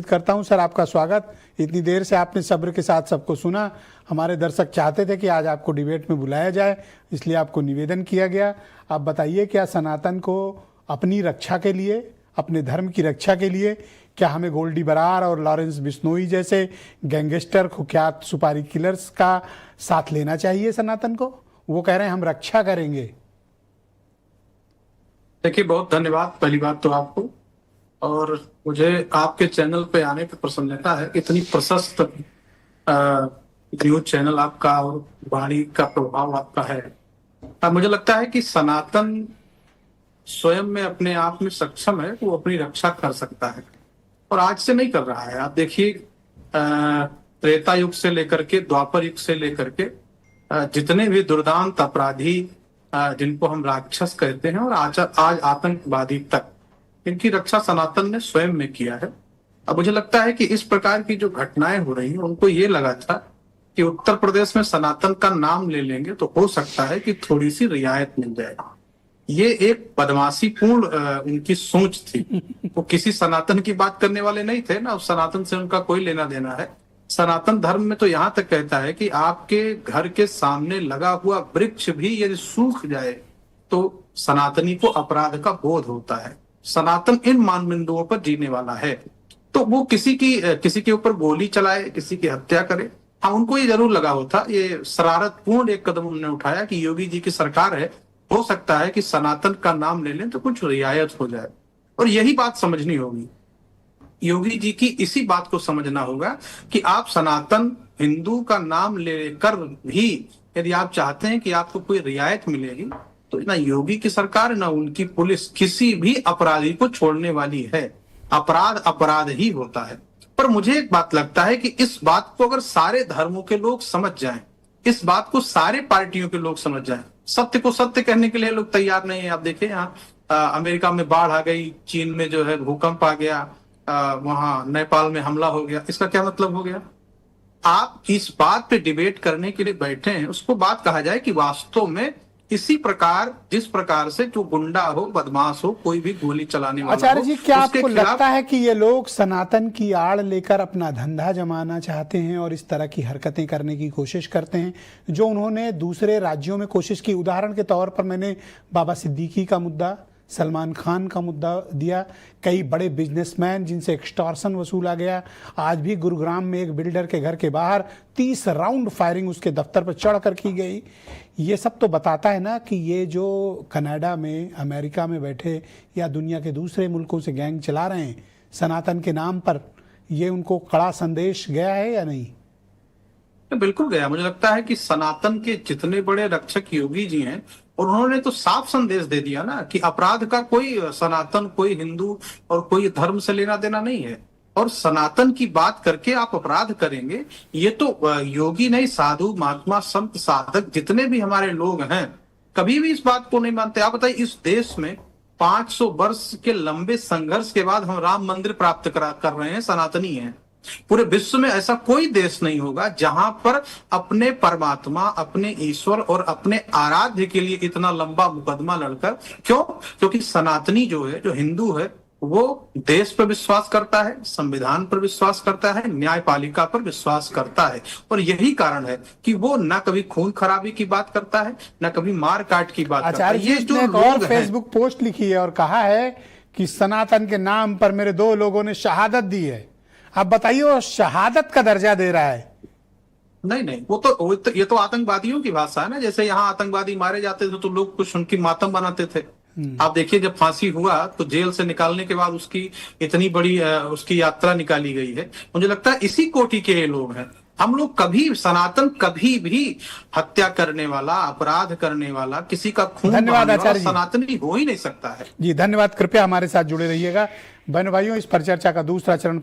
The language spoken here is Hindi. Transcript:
करता हूं सर, आपका स्वागत। इतनी देर से आपने सब्र के साथ सबको सुना। हमारे दर्शक चाहते थे कि आज आपको डिबेट में बुलाया जाए, इसलिए आपको निवेदन किया गया। आप बताइए, क्या सनातन को अपनी रक्षा के लिए, अपने धर्म की रक्षा के लिए, क्या हमें गोल्डी बरार और लॉरेंस बिश्नोई जैसे गैंगस्टर, कुख्यात सुपारी किलर्स का साथ लेना चाहिए सनातन को? वो कह रहे हैं हम रक्षा करेंगे। देखिए, बहुत धन्यवाद पहली बात तो आपको, और मुझे आपके चैनल पे आने पर प्रसन्नता है। इतनी प्रशस्त न्यूज चैनल आपका और वाणी का प्रभाव आपका है। मुझे लगता है कि सनातन स्वयं में अपने आप में सक्षम है, वो अपनी रक्षा कर सकता है और आज से नहीं कर रहा है। आप देखिए, त्रेता युग से लेकर के द्वापर युग से लेकर के जितने भी दुर्दांत अपराधी जिनको हम राक्षस कहते हैं और आज आतंकवादी तक, इनकी रक्षा सनातन ने स्वयं में किया है। अब मुझे लगता है कि इस प्रकार की जो घटनाएं हो रही हैं, उनको ये लगा था कि उत्तर प्रदेश में सनातन का नाम ले लेंगे तो हो सकता है कि थोड़ी सी रियायत मिल जाए। ये एक बदमाशी पूर्ण उनकी सोच थी। वो किसी सनातन की बात करने वाले नहीं थे ना, सनातन से उनका कोई लेना देना है। सनातन धर्म में तो यहाँ तक कहता है कि आपके घर के सामने लगा हुआ वृक्ष भी यदि सूख जाए तो सनातनी को अपराध का बोध होता है। सनातन इन मानदंडों पर जीने वाला है। तो वो किसी के ऊपर गोली चलाए, किसी की हत्या करे, हाँ, उनको ये जरूर लगा होता। ये शरारतपूर्ण एक कदम उन्होंने उठाया कि योगी जी की सरकार है, हो सकता है कि सनातन का नाम ले लें तो कुछ रियायत हो जाए। और यही बात समझनी होगी, योगी जी की इसी बात को समझना होगा कि आप सनातन हिंदू का नाम लेकर भी यदि आप चाहते हैं कि आपको कोई रियायत मिलेगी, तो ना योगी की सरकार ना उनकी पुलिस किसी भी अपराधी को छोड़ने वाली है। अपराध अपराध ही होता है। पर मुझे एक बात लगता है कि इस बात को अगर सारे धर्मों के लोग समझ जाएं, इस बात को सारे पार्टियों के लोग समझ जाएं, सत्य को सत्य कहने के लिए लोग तैयार नहीं है। आप देखिए, यहाँ अमेरिका में बाढ़ आ गई, चीन में जो है भूकंप आ गया, वहां नेपाल में हमला हो गया। इसका क्या मतलब हो गया? आप इस बात पे डिबेट करने के लिए बैठे हैं, उसको बात कहा जाए कि वास्तव में इसी प्रकार, जिस प्रकार से जो गुंडा हो, बदमाश हो, कोई भी गोली चलाने वाला आचार्य जी, क्या उसके आपको खिलाफ लगता है कि ये लोग सनातन की आड़ लेकर अपना धंधा जमाना चाहते हैं और इस तरह की हरकतें करने की कोशिश करते हैं जो उन्होंने दूसरे राज्यों में कोशिश की? उदाहरण के तौर पर मैंने बाबा सिद्दीकी का मुद्दा, सलमान खान का मुद्दा दिया, कई बड़े बिजनेसमैन जिनसे एक्सटॉर्शन वसूला गया। आज भी गुरुग्राम में एक बिल्डर के घर के बाहर 30 राउंड फायरिंग उसके दफ्तर पर चढ़कर की गई। ये सब तो बताता है ना कि ये जो कनाडा में, अमेरिका में बैठे या दुनिया के दूसरे मुल्कों से गैंग चला रहे हैं सनातन के नाम पर, ये उनको कड़ा संदेश गया है या नहीं? बिल्कुल गया। मुझे लगता है कि सनातन के जितने बड़े रक्षक योगी जी हैं, और उन्होंने तो साफ संदेश दे दिया ना कि अपराध का कोई सनातन, कोई हिंदू और कोई धर्म से लेना देना नहीं है। और सनातन की बात करके आप अपराध करेंगे, ये तो योगी नहीं, साधु महात्मा संत साधक जितने भी हमारे लोग हैं कभी भी इस बात को नहीं मानते। आप बताइए, इस देश में 500 वर्ष के लंबे संघर्ष के बाद हम राम मंदिर प्राप्त कर रहे हैं, सनातनी हैं। पूरे विश्व में ऐसा कोई देश नहीं होगा जहां पर अपने परमात्मा, अपने ईश्वर और अपने आराध्य के लिए इतना लंबा मुकदमा लड़कर, क्यों? क्योंकि सनातनी जो है, जो हिंदू है, वो देश पर विश्वास करता है, संविधान पर विश्वास करता है, न्यायपालिका पर विश्वास करता है। और यही कारण है कि वो न कभी खून खराबी की बात करता है, न कभी मार काट की बात करता है। ये जो लोग फेसबुक पोस्ट लिखी है और कहा है कि सनातन के नाम पर मेरे 2 लोगों ने शहादत दी है। आप बताइए, वो शहादत का दर्जा दे रहा है? नहीं, ये तो आतंकवादियों की भाषा है ना। जैसे यहाँ आतंकवादी मारे जाते थे तो लोग कुछ उनकी मातम बनाते थे। आप देखिए, जब फांसी हुआ तो जेल से निकालने के बाद उसकी इतनी बड़ी उसकी यात्रा निकाली गई है। मुझे लगता है इसी कोटि के ये लोग हैं। हम लोग कभी, सनातन कभी भी हत्या करने वाला, अपराध करने वाला, किसी का खून धन्यवाद आचार्य जी, सनातनी हो ही नहीं सकता है। जी धन्यवाद। कृपया हमारे साथ जुड़े रहिएगा। बहन भाइयों, इस पर चर्चा का दूसरा चरण